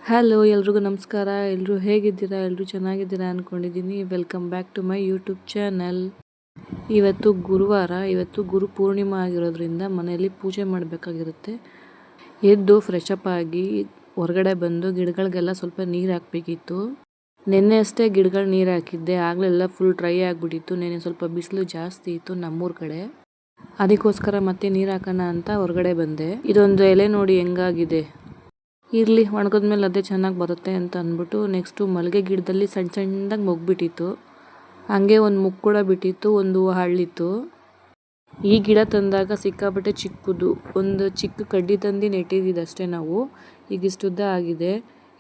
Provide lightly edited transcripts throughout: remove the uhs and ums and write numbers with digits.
Hello ಎಲ್ರಿಗೂ ನಮಸ್ಕಾರ. ಎಲ್ಲರೂ ಹೇಗಿದ್ದೀರಾ? ಎಲ್ಲರೂ ಚೆನ್ನಾಗಿದ್ದೀರಾ ಅಂದ್ಕೊಂಡಿದ್ದೀನಿ. Welcome back to my YouTube channel. ಇವತ್ತು ಗುರುವಾರ, ಇವತ್ತು ಗುರು ಪೂರ್ಣಿಮಾ ಆಗಿರೋದ್ರಿಂದ ಮನೆಯಲ್ಲಿ ಪೂಜೆ ಮಾಡಬೇಕಾಗಿರುತ್ತೆ. ಎದ್ದು ಫ್ರೆಶ್ ಅಪ್ ಆಗಿ ಹೊರಗಡೆ ಬಂದು ಗಿಡಗಳಿಗೆಲ್ಲ ಸ್ವಲ್ಪ ನೀರು ಹಾಕಬೇಕಿತ್ತು. ನೆನ್ನೆ ಅಷ್ಟೇ ಗಿಡಗಳು ನೀರು ಹಾಕಿದ್ದೆ, ಆಗಲೆಲ್ಲ ಫುಲ್ ಡ್ರೈ ಆಗಿಬಿಟ್ಟಿತ್ತು. ನೆನ್ನೆ ಸ್ವಲ್ಪ ಬಿಸಿಲು ಜಾಸ್ತಿ ಇತ್ತು ನಮ್ಮೂರ ಕಡೆ, ಅದಕ್ಕೋಸ್ಕರ ಮತ್ತೆ ನೀರು ಹಾಕೋಣ ಅಂತ ಹೊರಗಡೆ ಬಂದೆ. ಇದೊಂದು ಎಲೆ ನೋಡಿ ಹೆಂಗಾಗಿದೆ. ಇರಲಿ, ಒಣಗಿದ್ಮೇಲೆ ಅದೇ ಚೆನ್ನಾಗಿ ಬರುತ್ತೆ ಅಂತ ಅಂದ್ಬಿಟ್ಟು ನೆಕ್ಸ್ಟು ಮಲ್ಲಿಗೆ ಗಿಡದಲ್ಲಿ ಸಣ್ಣ ಸಣ್ಣದಾಗಿ ಮೊಗ್ಬಿಟ್ಟಿತ್ತು. ಹಾಗೆ ಒಂದು ಮುಗ್ಗು ಕೂಡ ಬಿಟ್ಟಿತ್ತು, ಒಂದು ಹಳ್ಳಿತ್ತು. ಈ ಗಿಡ ತಂದಾಗ ಸಿಕ್ಕಾಪಟ್ಟೆ ಚಿಕ್ಕದು, ಒಂದು ಚಿಕ್ಕ ಕಡ್ಡಿ ತಂದು ನೆಟ್ಟಿದ್ದಷ್ಟೇ ನಾವು. ಈಗ ಇಷ್ಟುದ್ದ ಆಗಿದೆ.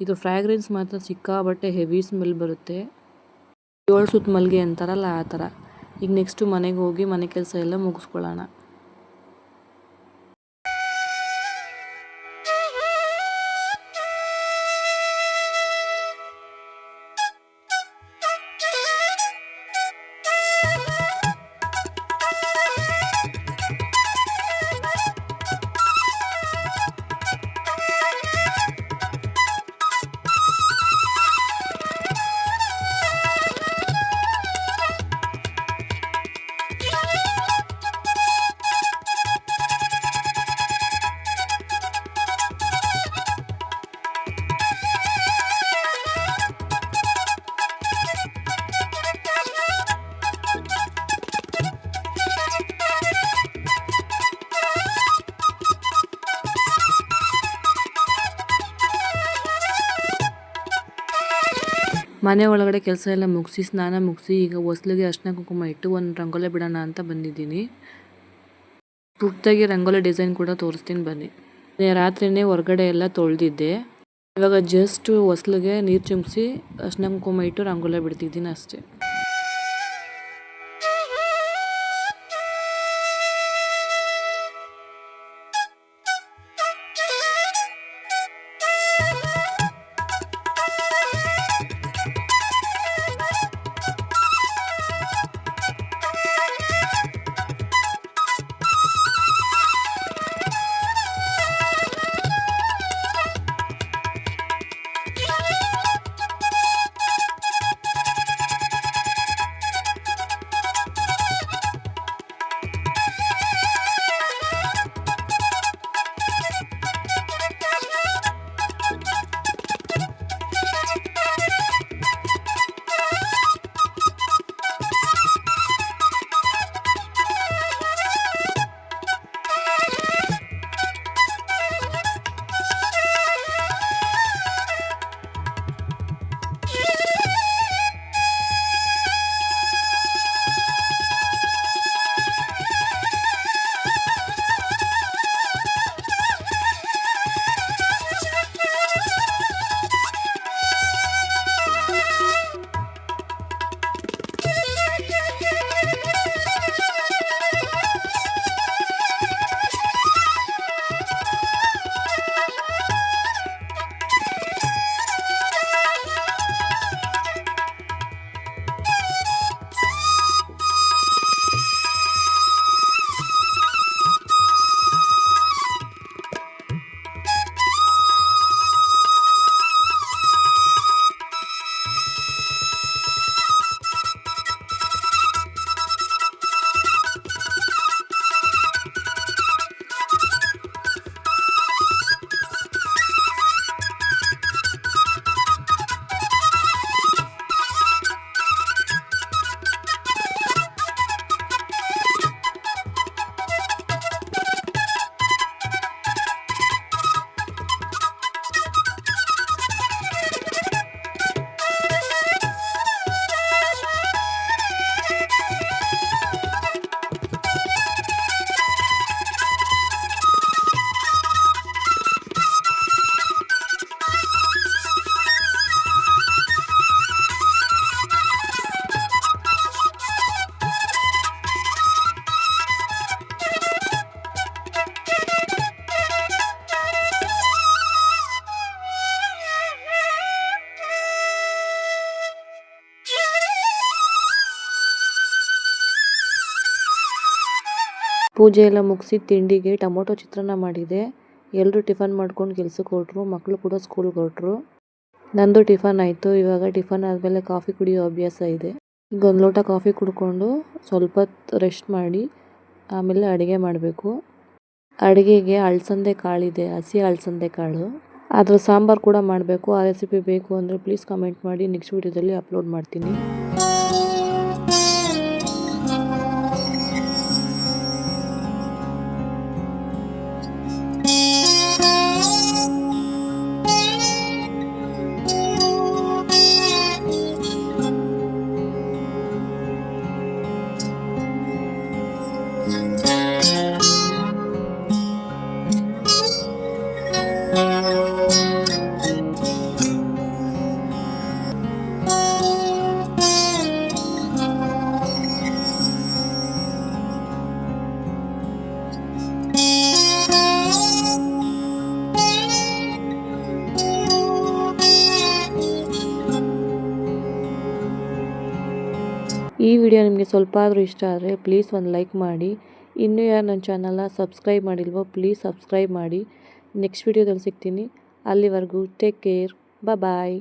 ಇದು ಫ್ರ್ಯಾಗ್ರೆನ್ಸ್ ಮಾತ್ರ ಸಿಕ್ಕಾಪಟ್ಟೆ ಹೆವಿ ಸ್ಮೆಲ್ ಬರುತ್ತೆ. 7 ಸುತ್ತು ಮಲ್ಲಿಗೆ ಅಂತಾರಲ್ಲ ಆ ಥರ. ಈಗ ನೆಕ್ಸ್ಟು ಮನೆಗೆ ಹೋಗಿ ಮನೆ ಕೆಲಸ ಎಲ್ಲ ಮುಗಿಸ್ಕೊಳ್ಳೋಣ. ಮನೆ ಒಳಗಡೆ ಕೆಲಸ ಎಲ್ಲ ಮುಗಿಸಿ ಸ್ನಾನ ಮುಗಿಸಿ ಈಗ ಹೊಸ್ಲಿಗೆ ಅರ್ಶಿನ ಕುಂಕುಮ ಇಟ್ಟು ಒಂದು ರಂಗೋಲಿ ಬಿಡೋಣ ಅಂತ ಬಂದಿದ್ದೀನಿ. ಪುಟ್ಟದಾಗಿ ರಂಗೋಲಿ ಡಿಸೈನ್ ಕೂಡ ತೋರಿಸ್ತೀನಿ ಬನ್ನಿ. ರಾತ್ರಿನೇ ಹೊರಗಡೆ ಎಲ್ಲ ತೊಳೆದಿದ್ದೆ. ಇವಾಗ ಜಸ್ಟ್ ಹೊಸ್ಲಿಗೆ ನೀರು ಚಿಮ್ಮಿಸಿ ಅರ್ಶಿನ ಕುಂಕುಮ ಇಟ್ಟು ರಂಗೋಲಿ ಬಿಡ್ತಿದ್ದೀನಿ ಅಷ್ಟೇ. ಪೂಜೆ ಎಲ್ಲ ಮುಗಿಸಿ ತಿಂಡಿಗೆ ಟೊಮೊಟೊ ಚಿತ್ರಾನ್ನ ಮಾಡಿದೆ. ಎಲ್ಲರೂ ಟಿಫನ್ ಮಾಡ್ಕೊಂಡು ಕೆಲ್ಸಕ್ಕೆ ಹೊರಟ್ರು, ಮಕ್ಕಳು ಕೂಡ ಸ್ಕೂಲ್ಗೆ ಹೊರಟ್ರು. ನಂದು ಟಿಫನ್ ಆಯಿತು. ಇವಾಗ ಟಿಫನ್ ಆದಮೇಲೆ ಕಾಫಿ ಕುಡಿಯೋ ಅಭ್ಯಾಸ ಇದೆ. ಈಗ ಒಂದು ಲೋಟ ಕಾಫಿ ಕುಡ್ಕೊಂಡು ಸ್ವಲ್ಪ ಹೊತ್ತು ರೆಸ್ಟ್ ಮಾಡಿ ಆಮೇಲೆ ಅಡುಗೆ ಮಾಡಬೇಕು. ಅಡುಗೆಗೆ ಅಲಸಂದೆ ಕಾಳಿದೆ, ಹಸಿ ಅಲಸಂದೆ ಕಾಳು. ಅದ್ರ ಸಾಂಬಾರು ಕೂಡ ಮಾಡಬೇಕು. ಆ ರೆಸಿಪಿ ಬೇಕು ಅಂದರೆ ಪ್ಲೀಸ್ ಕಮೆಂಟ್ ಮಾಡಿ, ನೆಕ್ಸ್ಟ್ ವೀಡಿಯೋದಲ್ಲಿ ಅಪ್ಲೋಡ್ ಮಾಡ್ತೀನಿ. ಈ ವಿಡಿಯೋ ನಿಮಗೆ ಸ್ವಲ್ಪ ಆದರೂ ಇಷ್ಟ ಆದರೆ ಪ್ಲೀಸ್ ಒಂದು ಲೈಕ್ ಮಾಡಿ. ಇನ್ನೂ ಯಾರು ನನ್ನ ಚಾನಲ್ನ ಸಬ್ಸ್ಕ್ರೈಬ್ ಮಾಡಿಲ್ವೋ ಪ್ಲೀಸ್ ಸಬ್ಸ್ಕ್ರೈಬ್ ಮಾಡಿ. ನೆಕ್ಸ್ಟ್ ವಿಡಿಯೋದಲ್ಲಿ ಸಿಗ್ತೀನಿ. ಅಲ್ಲಿವರೆಗೂ ಟೇಕ್ ಕೇರ್. ಬಾಯ್.